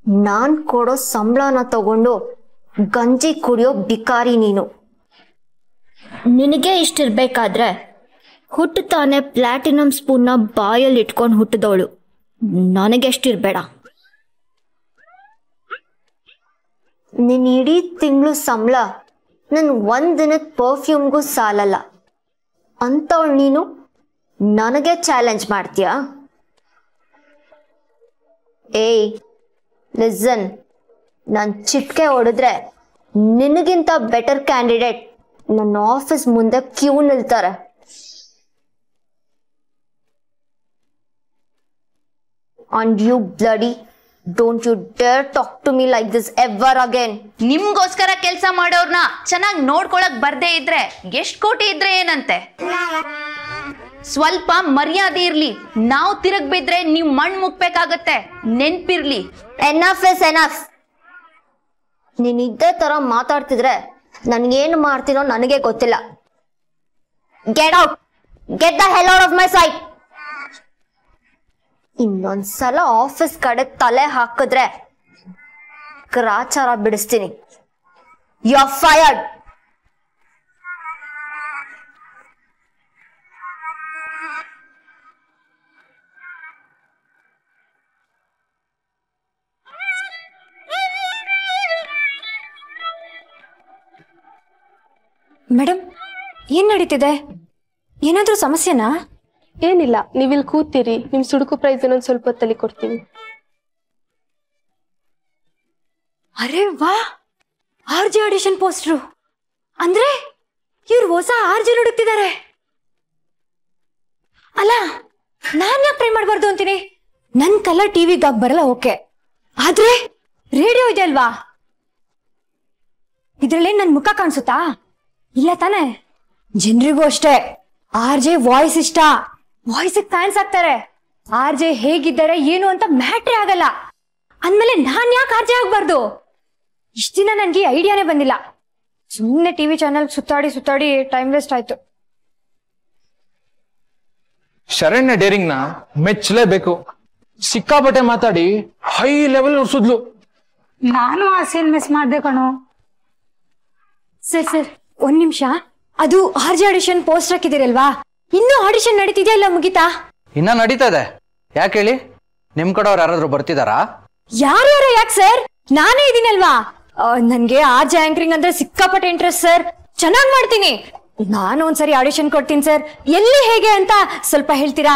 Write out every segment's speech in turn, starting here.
ನಾನ್ ಕೊಡೋ ಸಂಬಳನ ತಗೊಂಡು ಗಂಜಿ ಕುಡಿಯೋ ಬಿಕಾರಿ ನೀನು. ನಿನಗೆ ಇಷ್ಟಿರ್ಬೇಕಾದ್ರೆ ಹುಟ್ಟುತ್ತಾನೆ ಪ್ಲಾಟಿನಮ್ ಸ್ಪೂನ್ನ ಬಾಯಲ್ಲಿ ಇಟ್ಕೊಂಡು ಹುಟ್ಟಿದವಳು. ನನಗೆಷ್ಟಿರ್ಬೇಡ. ನಿನ್ನ ಇಡೀ ತಿಂಗಳು ಸಂಬಳ ನನ್ನ ಒಂದಿನದ ಪರ್ಫ್ಯೂಮ್ಗೂ ಸಾಲಲ್ಲ. ಅಂಥವಳು ನೀನು ನನಗೆ ಚಾಲೆಂಜ್ ಮಾಡ್ತೀಯಾ? ಏಯ್ ಲಿಸನ್, ನಾನು ಚಿಟ್ಕೆ ಹೊಡೆದ್ರೆ ನಿನಗಿಂತ ಬೆಟರ್ ಕ್ಯಾಂಡಿಡೇಟ್ ನನ್ನ ಆಫೀಸ್ ಮುಂದೆ Q ನಿಲ್ತಾರೆ. And you bloody, don't you dare talk to me like this ever again. ನಿಮ್ಗೋಸ್ಕರ ಕೆಲಸ ಮಾಡೋರ್ನ ಚೆನ್ನಾಗಿ ನೋಡ್ಕೊಳಕ್ ಬರ್ದೇ ಇದ್ರೆ ಎಷ್ಟ್ ಕೋಟಿ ಇದ್ರೆ ಏನಂತೆ? ಸ್ವಲ್ಪ ಮರ್ಯಾದೆ ಇರ್ಲಿ. ನಾವು ತಿರುಗ್ ಬಿದ್ರೆ ನೀವು ಮಣ್ಣು ಮುಕ್ಬೇಕಾಗತ್ತೆ, ನೆನ್ಪಿರ್ಲಿ. Enough is enough. ನೀನ್ ಇದ್ದೇ ತರ ಮಾತಾಡ್ತಿದ್ರೆ ನನ್ಗೇನು ಮಾಡ್ತೀನೋ ನನಗೆ ಗೊತ್ತಿಲ್ಲ. Get out. Get the hell out of my sight. ಇನ್ನೊಂದ್ಸಲ ಆಫೀಸ್ ಕಡೆ ತಲೆ ಹಾಕಿದ್ರೆ ಗ್ರಾಚಾರ ಬಿಡಿಸ್ತೀನಿ. You are fired. ಮೇಡಮ್, ಏನ್ ನಡೀತಿದೆ? ಏನಾದ್ರೂ ಸಮಸ್ಯೆನಾ? ಏನಿಲ್ಲ, ನೀವಿಲ್ಲಿ ಕೂತೀರಿ. ನಿಮ್ ಸುಡುಕು ಪ್ರೈಸ್ ಇನ್ನೊಂದು ಸ್ವಲ್ಪ ಹೊತ್ತಲ್ಲಿ ಕೊಡ್ತೀನಿ. ಅರೆ ವಾ, RJ ಆಡಿಷನ್ ಪೋಸ್ಟ್ರು. ಅಂದ್ರೆ ಇವ್ರು ಹೊಸ RJ ಹುಡುಕ್ತಿದ್ದಾರೆ. ಅಲ್ಲ, ನಾನ್ ಯಾಕೆ ಟ್ರೈ ಮಾಡ್ಬಾರ್ದು ಅಂತೀನಿ? ನನ್ ಕಲರ್ ಟಿವಿಗೆ ಬರಲ್ಲ, ಓಕೆ. ಆದ್ರೆ ರೇಡಿಯೋ ಇದೆ ಅಲ್ವಾ, ಇದ್ರಲ್ಲೇ ನನ್ ಮುಖ ಕಾಣಿಸುತ್ತಾ? ಇಲ್ಲ ತಾನೆ? ಜನರಿಗೂ ಅಷ್ಟೇ RJ ವಾಯ್ಸ್ ಇಷ್ಟ. ವಾಯ್ಸ್ ಫ್ಯಾನ್ಸ್ ಆಗ್ತಾರೆ. RJ ಹೇಗಿದ್ದಾರೆ ಏನು ಅಂತ ಮ್ಯಾಟ್ರೇ ಆಗಲ್ಲ. ಅಂದ್ಮೇಲೆ ನಾನ್ ಯಾಕೆ RJ ಆಗ್ಬಾರ್ದು? ಇಷ್ಟ ದಿನ ನನ್ಗೆ ಐಡಿಯಾನೇ ಬಂದಿಲ್ಲ. ಸುಮ್ಮನೆ ಟಿವಿ ಚಾನೆಲ್ ಸುತ್ತಾಡಿ ಸುತ್ತಾಡಿ ಟೈಮ್ ವೇಸ್ಟ್ ಆಯ್ತು. ಶರಣ್ಯ ಡೇರಿಂಗ್ ನ ಮೆಚ್ಚಲೇಬೇಕು. ಸಿಕ್ಕಾಪಟ್ಟೆ ಮಾತಾಡಿ ಹೈ ಲೆವೆಲ್ ಉರ್ಸುದ್ಲು. ನಾನು ಆ ಸೀನ್ ಮಿಸ್ ಮಾಡ್ದೆ ಕಣೋ. ಸರ್ ಒಂದ್ ನಿಮಿಷ, ಅದು RJ ಆಡಿಷನ್ ಪೋಸ್ಟ್ ಹಾಕಿದಿರಲ್ವಾ, ಇನ್ನೂ ಆಡಿಷನ್ ನಡೀತಿದ್ಯಾ ಇಲ್ಲ ಮುಗಿತಾ? ಇನ್ನ ನಡೀತಾ ಇದೆ. ಯಾಕೆ ಹೇಳಿ, ನಿಮ್ ಕಡೆಯವ್ರು ಯಾರಾದ್ರೂ ಬರ್ತಿದಾರಾ? ಯಾರ್ಯಾರು? ಯಾಕೆ ಸರ್, ನಾನೇ ಇದೀನಲ್ವಾ. ನನ್ಗೆ RJ ಆಂಕರಿಂಗ್ ಅಂದ್ರೆ ಸಿಕ್ಕಾಪಟ್ಟೆ ಇಂಟ್ರೆಸ್ಟ್ ಸರ್. ಚೆನ್ನಾಗ್ ಮಾಡ್ತೀನಿ. ನಾನು ಒಂದ್ಸರಿ ಆಡಿಷನ್ ಕೊಡ್ತೀನಿ ಸರ್. ಎಲ್ಲಿ ಹೇಗೆ ಅಂತ ಸ್ವಲ್ಪ ಹೇಳ್ತೀರಾ?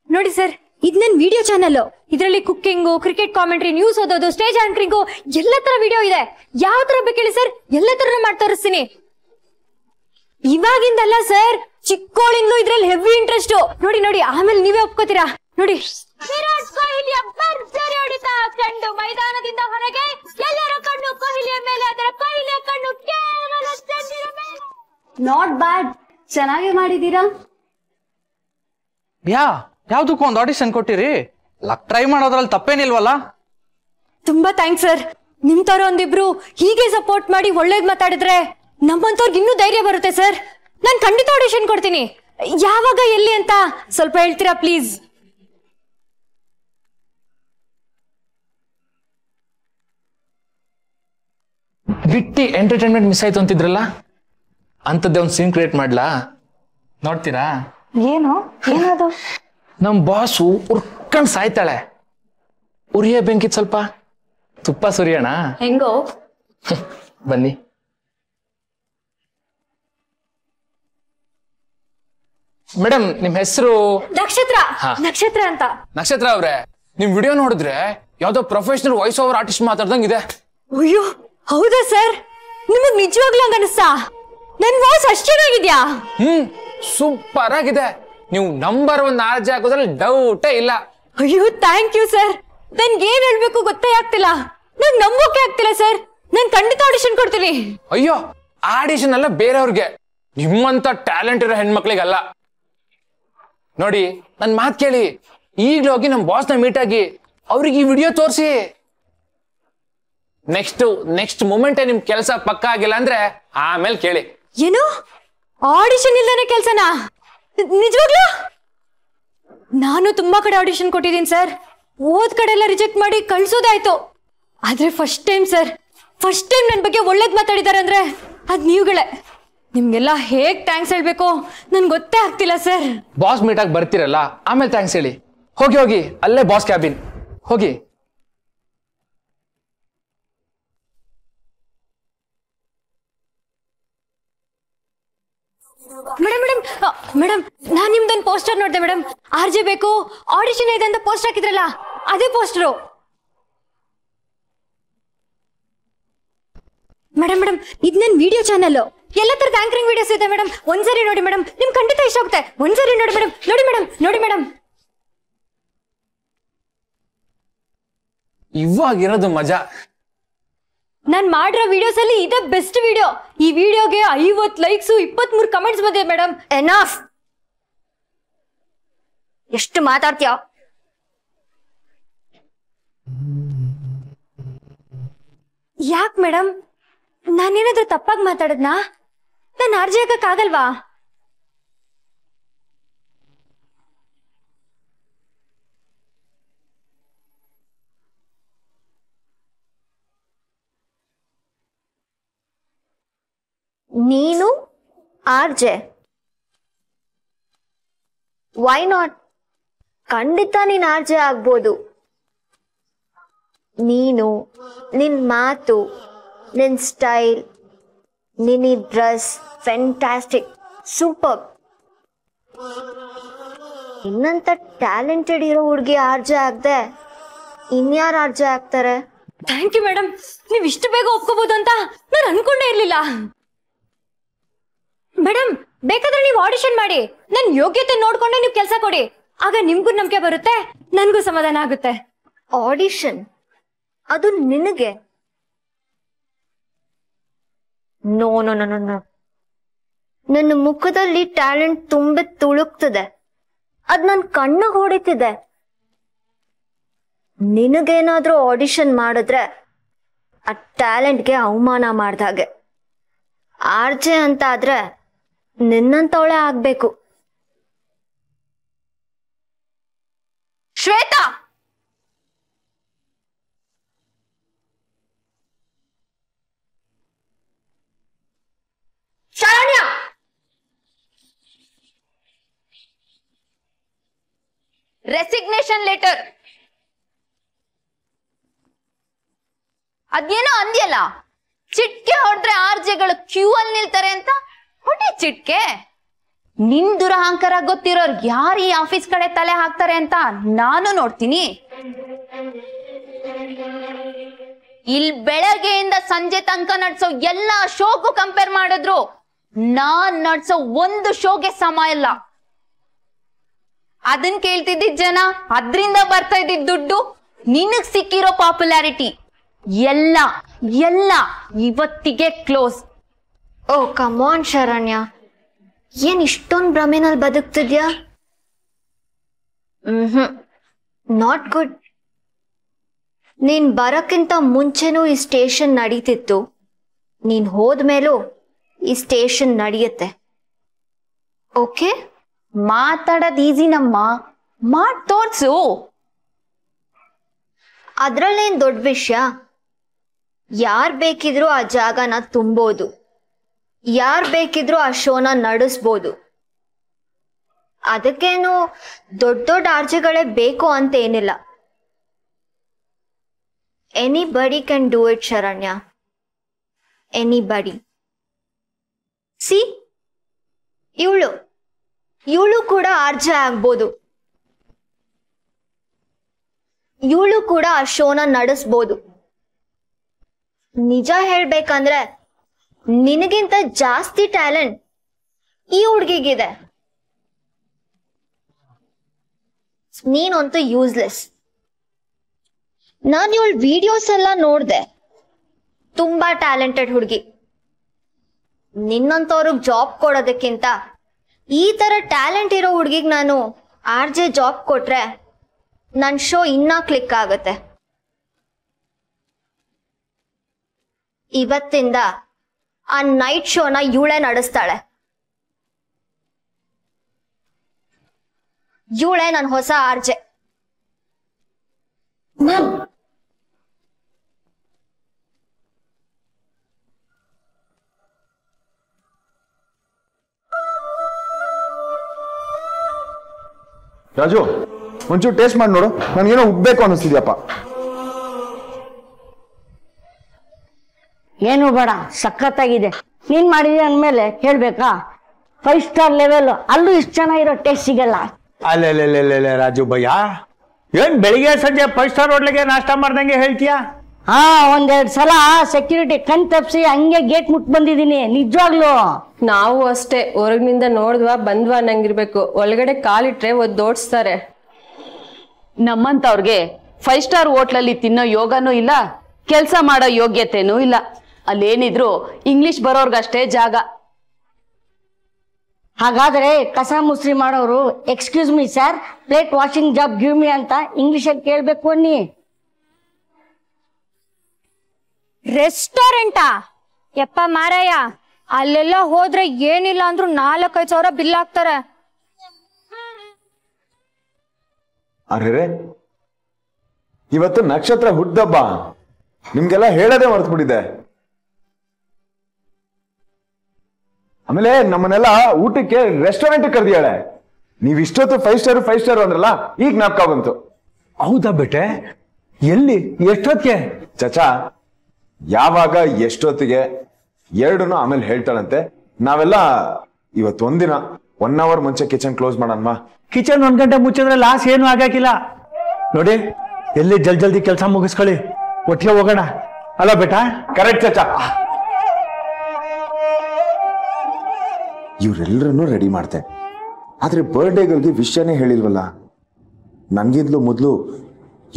ನೋಡಿ ಸರ್, ಇದು ನನ್ನ ವಿಡಿಯೋ ಚಾನಲ್. ಇದರಲ್ಲಿ ಕುಕ್ಕಿಂಗು, ಕ್ರಿಕೆಟ್ ಕಾಮೆಂಟ್ರಿ, ನ್ಯೂಸ್ ಓದೋದು, ಸ್ಟೇಜ್ ಆಂಕರಿಂಗು ಎಲ್ಲ ತರ ವಿಡಿಯೋ ಇದೆ. ಯಾವ ತರ ಬೇಕೇಳಿ ಸರ್, ಎಲ್ಲ ತರ ಮಾಡಿ ತೋರಿಸ್ತೀನಿ. ಇವಾಗಿಂದಲ್ಲ ಸರ್, ಚಿಕ್ಕೋಳಿಂದಲೂ ಇದ್ರಲ್ಲಿ ಹೆವಿ ಇಂಟ್ರೆಸ್ಟ್. ನೋಡಿ ನೋಡಿ, ಆಮೇಲೆ ನೀವೇ ಒಪ್ಕೋತೀರಾ ನೋಡಿ. ವಿರಾಟ್ ಕೊಹ್ಲಿಯ ಭರ್ಜರಿ ಹೊಡೆತ, ಚೆಂಡು ಮೈದಾನದಿಂದ ಹೊರಗೆ, ಎಲ್ಲರ ಕಣ್ಣು ಕೊಹ್ಲಿಯ ಮೇಲೆ, ಅದರ ಕೊಹ್ಲಿಯ ಕಣ್ಣು ಕೇವಲ ಚೆಂಡಿನ ಮೇಲೆ. ನಾಟ್ ಬ್ಯಾಡ್, ಚೆನ್ನಾಗಿ ಮಾಡಿದೀರಾ. ಯಾವ್ದಕ್ಕೂ ಒಂದು ಆಡಿಷನ್ ಕೊಟ್ಟಿರಿ, ಲಕ್ ಟ್ರೈ ಮಾಡೋದ್ರಲ್ಲಿ ತಪ್ಪೇನಿಲ್ವಲ್ಲ? ತುಂಬಾ ಥ್ಯಾಂಕ್ಸ್ ಸರ್. ನಿಮ್ ತರ ಒಂದಿಬ್ರು ಹೀಗೆ ಸಪೋರ್ಟ್ ಮಾಡಿ ಒಳ್ಳೇದ್ ಮಾತಾಡಿದ್ರೆ ನಮ್ಮಂತವ್ರಿಗೆ ಇನ್ನೂ ಧೈರ್ಯ ಬರುತ್ತೆ ಸರ್. ನಾನು ಖಂಡಿತ ಆಡಿಷನ್ ಕೊಡ್ತೀನಿ. ಯಾವಾಗ, ಎಲ್ಲಿ ಅಂತ ಸ್ವಲ್ಪ ಹೇಳ್ತೀರಾ ಪ್ಲೀಸ್? ಬಿಟ್ಟಿ ಎಂಟರ್ಟೈನ್ಮೆಂಟ್ ಮಿಸ್ ಆಯ್ತು ಅಂತಿದ್ರಲ್ಲ, ಅಂತದ್ದೇ ಒಂದು ಸೀನ್ ಕ್ರಿಯೇಟ್ ಮಾಡ್ಲಾ? ನೋಡ್ತೀರಾ? ಏನು ಏನದು? ನಮ್ ಬಾಸು ಉರ್ಕಂಡ್ ಸಾಯ್ತಾಳೆ. ಉರಿಯ ಬೆಂಕಿತ್ ಸ್ವಲ್ಪ ತುಪ್ಪ ಸುರಿಯೋಣ? ಹೆಂಗೋ ಬನ್ನಿ. ಮೇಡಮ್, ನಿಮ್ ಹೆಸರು? ನಕ್ಷತ್ರ. ನಕ್ಷತ್ರ ಅಂತ. ನಕ್ಷತ್ರ ಅವ್ರೆ, ನಿಮ್ ವಿಡಿಯೋ ನೋಡಿದ್ರೆ ಯಾವ್ದೋ ಪ್ರೊಫೆಷನಲ್ ವಾಯ್ಸ್ ಓವರ್ ಆರ್ಟಿಸ್ಟ್ ಮಾತಾಡ್ದಂಗಿದೆ. ಅಯ್ಯೋ ಹೌದಾ ಸರ್? ನಿಮಗ್ ನಿಜವಾಗ್ಲೂ ಹಂಗ ಅನಿಸ್ತಾ? ನನ್ ವಾಯ್ಸ್ ಅಷ್ಟ್ ಚೆನ್ನಾಗಿದ್ಯಾ? ಸೂಪರ್ ಆಗಿದೆ. ನೀವು ನಂಬರ್ 1 RJ ಆಗೋದ್ರಲ್ಲಿ ಡೌಟೇ ಇಲ್ಲ. ಅಯ್ಯೋ ಥ್ಯಾಂಕ್ ಯು ಸರ್. ನನ್ಗೆ ಏನ್ ಹೇಳ್ಬೇಕು ಗೊತ್ತೇ ಆಗ್ತಿಲ್ಲ. ನಂಗೆ ನಂಬೋಕೆ ಆಗ್ತಿಲ್ಲ ಸರ್. ನಾನ್ ಖಂಡಿತ ಆಡಿಷನ್ ಕೊಡ್ತೀನಿ. ಅಯ್ಯೋ, ಆಡಿಷನ್ ಎಲ್ಲ ಬೇರೆಯವ್ರಿಗೆ, ನಿಮ್ಮಂತ ಟ್ಯಾಲೆಂಟ್ ಇರೋ ಹೆಣ್ಮಕ್ಳಿಗಲ್ಲ. ನೋಡಿ, ನನ್ ಮಾತ್ ಕೇಳಿ, ಈಗ್ಲೂ ಹೋಗಿ ನಮ್ ಬಾಸ್ನ ಮೀಟ್ ಆಗಿ ಅವ್ರಿಗೆ ಈ ವಿಡಿಯೋ ತೋರಿಸಿ. ನೆಕ್ಸ್ಟ್ ಮೂಮೆಂಟ್ ನಿಮ್ ಕೆಲಸ ಪಕ್ಕ ಆಗಿಲ್ಲ ಅಂದ್ರೆ ಆಮೇಲೆ ಕೇಳಿ. ಏನು ಆಡಿಷನ್ ಇಲ್ದೇನೆ ಕೆಲ್ಸನಾ? ನಿಜವಾಗ್ಲೂ ನಾನು ತುಂಬಾ ಕಡೆ ಆಡಿಷನ್ ಕೊಟ್ಟಿದ್ದೀನಿ ಸರ್. ಓದ್ ಕಡೆ ಎಲ್ಲ ರಿಜೆಕ್ಟ್ ಮಾಡಿ ಕಳ್ಸೋದಾಯ್ತು. ಆದ್ರೆ first time sir, first time ನನ್ನ ಬಗ್ಗೆ ಒಳ್ಳೇದ್ ಮಾತಾಡಿದಾರೆ ಅಂದ್ರೆ ಅದ್ ನೀವುಗಳೇ. ನಿಮ್ಗೆಲ್ಲ ಹೇಗ್ ಥ್ಯಾಂಕ್ಸ್ ಹೇಳ್ಬೇಕು ನನ್ಗೆ ಗೊತ್ತೇ ಆಗ್ತಿಲ್ಲ ಸರ್. ಬಾಸ್ ಮೀಟಾಗಿ ಬರ್ತಿರಲ್ಲ, ಆಮೇಲೆ ಥ್ಯಾಂಕ್ಸ್ ಹೇಳಿ. ಹೋಗಿ ಹೋಗಿ, ಅಲ್ಲೇ ಬಾಸ್ ಕ್ಯಾಬಿನ್ ಹೋಗಿ. ಮೇಡಮ್ ಮೇಡಮ್ ಮೇಡಮ್, ನಾನ್ ನಿಮ್ದೊಂದು ಪೋಸ್ಟರ್ ನೋಡ್ದೆ ಮೇಡಮ್. RJ ಬೇಕು, ಆಡಿಷನ್ ಇದೆ ಅಂತ ಪೋಸ್ಟರ್ ಹಾಕಿದ್ರಲ್ಲ, ಅದೇ ಪೋಸ್ಟರು. ಮೇಡಮ್ ಮೇಡಮ್, ಇದು ನನ್ನ ವಿಡಿಯೋ ಚಾನಲ್. ಎಲ್ಲ ತರದ ಆಂಕರಿಂಗ್ ವಿಡಿಯೋಸ್ ಇದೆ ಮೇಡಮ್. ಒಂದ್ಸರಿ ನೋಡಿ ಮೇಡಮ್, ನಿಮ್ ಖಂಡಿತ ಇಷ್ಟ ಆಗುತ್ತೆ. ಒಂದ್ಸರಿ ನೋಡಿ ಮೇಡಮ್, ನೋಡಿ ಮೇಡಮ್, ನೋಡಿ ಮೇಡಮ್. ಇವಾಗಿರೋದು ಮಜಾ. ನಾನ್ ಮಾಡಿರೋ ವಿಡಿಯೋಸ್ ಅಲ್ಲಿ ಇದೇ ಬೆಸ್ಟ್ ವಿಡಿಯೋ. ಈ ವಿಡಿಯೋಗೆ 50 ಲೈಕ್ಸ್, 23 ಕಮೆಂಟ್ಸ್ ಬಂದಿದೆ ಮೇಡಮ್. ಎನಫ್. ಎಷ್ಟು ಮಾತಾಡ್ತೀಯ? ಯಾಕೆ ಮೇಡಮ್, ನಾನೇನಾದ್ರೂ ತಪ್ಪಾಗಿ ಮಾತಾಡದ್ನಾ? ನಾನು RJ ಆಗಕ್ಕಾಗಲ್ವಾ? ನೀನು RJ? Why not? ಖಂಡಿತ ನೀನ್ RJ ಆಗ್ಬೋದು. ನೀನು, ನಿನ್ ಮಾತು, ನಿನ್ ಸ್ಟೈಲ್, ನಿನ್ನ ಡ್ರೆಸ್ ಫ್ಯಾಂಟಾಸ್ಟಿಕ್, ಸೂಪರ್. ಇನ್ನಂತ ಟ್ಯಾಲೆಂಟೆಡ್ ಇರೋ ಹುಡುಗಿ RJ ಆಗದೆ ಇನ್ಯಾರು RJ ಆಗ್ತಾರೆ? Thank you madam. ನೀವ್ ಇಷ್ಟು ಬೇಗ ಒಪ್ಕೋಬಹುದು ಅಂತ ನಾನು ಅನ್ಕೊಂಡೇ ಇರ್ಲಿಲ್ಲ. ಮೇಡಮ್, ಬೇಕಾದ್ರೆ ನೀವು ಆಡಿಷನ್ ಮಾಡಿ, ನನ್ ಯೋಗ್ಯತೆ ನೋಡ್ಕೊಂಡೆ ನೀವು ಕೆಲಸ ಕೊಡಿ. ಆಗ ನಿಮ್ಗೂ ನಂಬಿಕೆ ಬರುತ್ತೆ, ನನ್ಗೂ ಸಮಾಧಾನ ಆಗುತ್ತೆ. ಆಡಿಷನ್? ಅದು ನಿನಗೆ? No no no no. ನನ್ನ ಮುಖದಲ್ಲಿ ಟ್ಯಾಲೆಂಟ್ ತುಂಬಿ ತುಳುಕ್ತಿದೆ, ಅದ್ ನನ್ ಕಣ್ಣಿಗೆ ಹೊಡಿತಿದೆ. ನಿನಗೇನಾದ್ರೂ ಆಡಿಷನ್ ಮಾಡಿದ್ರೆ ಆ ಟ್ಯಾಲೆಂಟ್ಗೆ ಅವಮಾನ ಮಾಡ್ದಾಗೆ. RJ ಅಂತ ಆದ್ರೆ ನಿನ್ನಂತವಳೆ ಆಗ್ಬೇಕು. Shweta, Sharanya, resignation letter. ಅದೇನೋ ಅಂದ್ಯಲ್ಲ, ಚಿಟ್ಕೆ ಹೊಡೆದ್ರೆ RJಗಳು ಕ್ಯೂ ಅಲ್ಲಿ ನಿಲ್ತಾರೆ ಅಂತ. ಹೊಟ್ಟೆ ಚಿಟ್ಕೆ. ನಿನ್ ದುರಹಂಕಾರ ಗೊತ್ತಿರೋರ್ ಯಾರು ಈ ಆಫೀಸ್ ಕಡೆ ತಲೆ ಹಾಕ್ತಾರೆ ಅಂತ ನಾನು ನೋಡ್ತೀನಿ. ಇಲ್ಲಿ ಬೆಳಗ್ಗೆಯಿಂದ ಸಂಜೆ ತನಕ ನಡ್ಸೋ ಎಲ್ಲಾ ಶೋಗೂ ಕಂಪೇರ್ ಮಾಡಿದ್ರು ನಾನ್ ನಡ್ಸೋ ಒಂದು ಶೋಗೆ ಸಮ ಇಲ್ಲ. ಅದನ್ ಕೇಳ್ತಿದ್ದಿದ್ ಜನ, ಅದ್ರಿಂದ ಬರ್ತಾ ಇದ್ದಿದ್ ದುಡ್ಡು, ನಿನಗ್ ಸಿಕ್ಕಿರೋ ಪಾಪ್ಯುಲಾರಿಟಿ ಎಲ್ಲ ಎಲ್ಲ ಇವತ್ತಿಗೆ ಕ್ಲೋಸ್. ಓ ಕಮಾನ್ ಶರಣ್ಯ, ಏನ್ ಇಷ್ಟೊಂದು ಭ್ರಮೆನಲ್ಲಿ ಬದುಕ್ತಿದ್ಯಾ? Not good. ನೀನ್ ಬರಕ್ಕಿಂತ ಮುಂಚೆನೂ ಈ ಸ್ಟೇಷನ್ ನಡೀತಿತ್ತು, ನೀನ್ ಹೋದ್ಮೇಲೂ ಈ ಸ್ಟೇಷನ್ ನಡೆಯುತ್ತೆ. ಓಕೆ? ಮಾತಾಡೋದ್ ಈಸಿನಮ್ಮ, ಮಾಡ್ ತೋರ್ಸು. ಅದ್ರಲ್ಲೇನ್ ದೊಡ್ಡ ವಿಷಯ? ಯಾರ್ ಬೇಕಿದ್ರು ಆ ಜಾಗನ ತುಂಬೋದು, ಯಾರ್ ಬೇಕಿದ್ರು ಆ ಶೋನ ನಡೆಸ್ಬೋದು. ಅದಕ್ಕೇನು ದೊಡ್ಡ ದೊಡ್ಡ RJಗಳೇ ಬೇಕು ಅಂತ ಏನಿಲ್ಲ. Anybody can do it Sharanya, anybody. C, ಇವಳು ಕೂಡ RJ ಆಗ್ಬೋದು, ಇವಳು ಕೂಡ ಆ ಶೋನ ನಡೆಸ್ಬೋದು. ನಿಜ ಹೇಳ್ಬೇಕಂದ್ರೆ ನಿನಗಿಂತ ಜಾಸ್ತಿ ಟ್ಯಾಲೆಂಟ್ ಈ ಹುಡ್ಗಿಗಿದೆ. ನೀನಂತೂ ಯೂಸ್ಲೆಸ್. ನಾನು ಇವಳ ವಿಡಿಯೋಸ್ ಎಲ್ಲ ನೋಡ್ದೆ, ತುಂಬಾ ಟ್ಯಾಲೆಂಟೆಡ್ ಹುಡುಗಿ. ನಿನ್ನಂತವ್ರಿಗೆ ಜಾಬ್ ಕೊಡೋದಕ್ಕಿಂತ ಈ ತರ ಟ್ಯಾಲೆಂಟ್ ಇರೋ ಹುಡುಗಿಗೆ ನಾನು RJ ಜಾಬ್ ಕೊಟ್ರೆ ನನ್ನ ಶೋ ಇನ್ನ ಕ್ಲಿಕ್ ಆಗುತ್ತೆ. ಇವತ್ತಿಂದ ಆ ನೈಟ್ ಶೋನ ಇವಳೇ ನಡೆಸ್ತಾಳೆ. ಇವಳೇ ನನ್ನ ಹೊಸ ಆರ್ಜೆ. ರಾಜು, ಒಂಚೂರು ಟೇಸ್ಟ್ ಮಾಡಿ ನೋಡು. ನನಗೇನೋ ಉಬ್ಬೇಕು ಅನ್ನಿಸ್ತಿದ್ಯಪ್ಪ. ಏನು ಬೇಡ, ಸಖತ್ತಾಗಿದೆ. ನೀನ್ ಮಾಡಿದೆ ಅಂದ್ಮೇಲೆ ಹೇಳ್ಬೇಕಾ? 5 ಸ್ಟಾರ್ ಲೆವೆಲ್. ಅಲ್ಲೂ ಇಷ್ಟು ಚೆನ್ನಾಗಿರೋ ಟೇಸ್ಟ್ ಸಿಗಲ್ಲ. ಅಲ್ಲೇ ರಾಜು ಭಯ್ಯ, ಏನ್ ಬೆಳಿಗ್ಗೆ ಸಂಜೆ 5 ಸ್ಟಾರ್ ಹೋಟ್ಲಿಗೆ ನಾಷ್ಟ ಮಾಡ್ದಂಗೆ ಹೇಳ್ತೀಯಾ? ಹಾ, ಒಂದೆರಡು ಸಲ ಸೆಕ್ಯೂರಿಟಿ ಕಣ್ ತಪ್ಸಿ ಹಂಗೆ ಗೇಟ್ ಮುಟ್ ಬಂದಿದ್ದೀನಿ, ನಿಜವಾಗ್ಲು. ನಾವು ಅಷ್ಟೇ, ಹೊರಗಿನಿಂದ ನೋಡಿದ್ವಾ ಬಂದ್ವಾ ಅನ್ನಂಗಿರ್ಬೇಕು. ಒಳಗಡೆ ಕಾಲಿಟ್ರೆ ಓಡಿಸ್ತಾರೆ. ನಮ್ಮಂತವ್ರಿಗೆ 5 ಸ್ಟಾರ್ ಹೋಟ್ಲಲ್ಲಿ ತಿನ್ನೋ ಯೋಗನೂ ಇಲ್ಲ, ಕೆಲಸ ಮಾಡೋ ಯೋಗ್ಯತೆನೂ ಇಲ್ಲ. ಅಲ್ಲೇನಿದ್ರು ಇಂಗ್ಲಿಷ್ ಬರೋರ್ಗಷ್ಟೇ ಜಾಗ. ಹಾಗಾದ್ರೆ ಕಸ ಮುಸ್ರಿ ಮಾಡೋರು excuse me sir, plate washing job give me ಅಂತ ಇಂಗ್ಲಿಷಲ್ಲಿ ಕೇಳ್ಬೇಕು ಅನ್ನಿ. ರೆಸ್ಟೋರೆಂಟಾ? ಯಪ್ಪ ಮಾರಾಯ, ಅಲ್ಲೆಲ್ಲ ಹೋದ್ರೆ ಏನಿಲ್ಲ ಅಂದ್ರೂ 4-5 ಸಾವಿರ ಬಿಲ್ ಹಾಕ್ತಾರೆ. ಅರೆ, ಇವತ್ತು ನಕ್ಷತ್ರ ಹುಟ್ಟದಬ್ಬ. ನಿಮ್ಗೆಲ್ಲ ಹೇಳೋದೇ ಮರ್ತ್ಬಿಟ್ಟಿದೆ. ಆಮೇಲೆ ನಮ್ಮನ್ನೆಲ್ಲ ಊಟಕ್ಕೆ ರೆಸ್ಟೋರೆಂಟ್ ಕರೆದಿಯಾಳೆ. ನೀವ್ ಇಷ್ಟೊತ್ತು 5 ಸ್ಟಾರ್ ಅಂದ್ರಲ್ಲ, ಈಗ ಜ್ಞಾಪಕ ಬಂತು. ಹೌದಾ ಬೇಟೆ? ಎಲ್ಲಿ, ಎಷ್ಟೊತ್ತಿಗೆ? ಚಚಾ, ಯಾವಾಗ ಎಷ್ಟೊತ್ತಿಗೆ ಎರಡನ್ನೂ ಆಮೇಲೆ ಹೇಳ್ತಾಳಂತೆ. ನಾವೆಲ್ಲ ಇವತ್ತೊಂದಿನ 1 ಅವರ್ ಮುಂಚೆ ಕಿಚನ್ ಕ್ಲೋಸ್ ಮಾಡೋಣ. ಕಿಚನ್ 1 ಗಂಟೆ ಮುಚ್ಚಿದ್ರೆ ಲಾಸ್ ಏನು ಆಗಾಕಿಲ್ಲ ನೋಡಿ. ಎಲ್ಲಿ ಜಲ್ದಿ ಕೆಲಸ ಮುಗಿಸ್ಕೊಳ್ಳಿ, ಒಟ್ಟಿಗೆ ಹೋಗೋಣ. ಅಲ್ಲ ಬೇಟಾ? ಕರೆಕ್ಟ್ ಚಚಾ. ಇವ್ರೆಲ್ಲರನ್ನೂ ರೆಡಿ ಮಾಡ್ತೆ, ಆದ್ರೆ ಬರ್ಡೇಗಳಿಗೆ ವಿಷಯನೇ ಹೇಳಿಲ್ವಲ್ಲ. ನನ್ಗಿಂತಲೂ ಮೊದಲು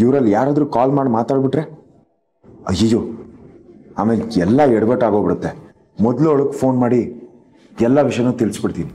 ಇವರಲ್ಲಿ ಯಾರಾದ್ರೂ ಕಾಲ್ ಮಾಡಿ ಮಾತಾಡ್ಬಿಟ್ರೆ ಅಯ್ಯೋ, ಆಮೇಲೆ ಎಲ್ಲ ಎಡವಟ್ಟಾಗೋಗ್ಬಿಡುತ್ತೆ. ಮೊದಲು ಅವಳಿಗೆ ಫೋನ್ ಮಾಡಿ ಎಲ್ಲ ವಿಷಯನೂ ತಿಳಿಸ್ಬಿಡ್ತೀನಿ.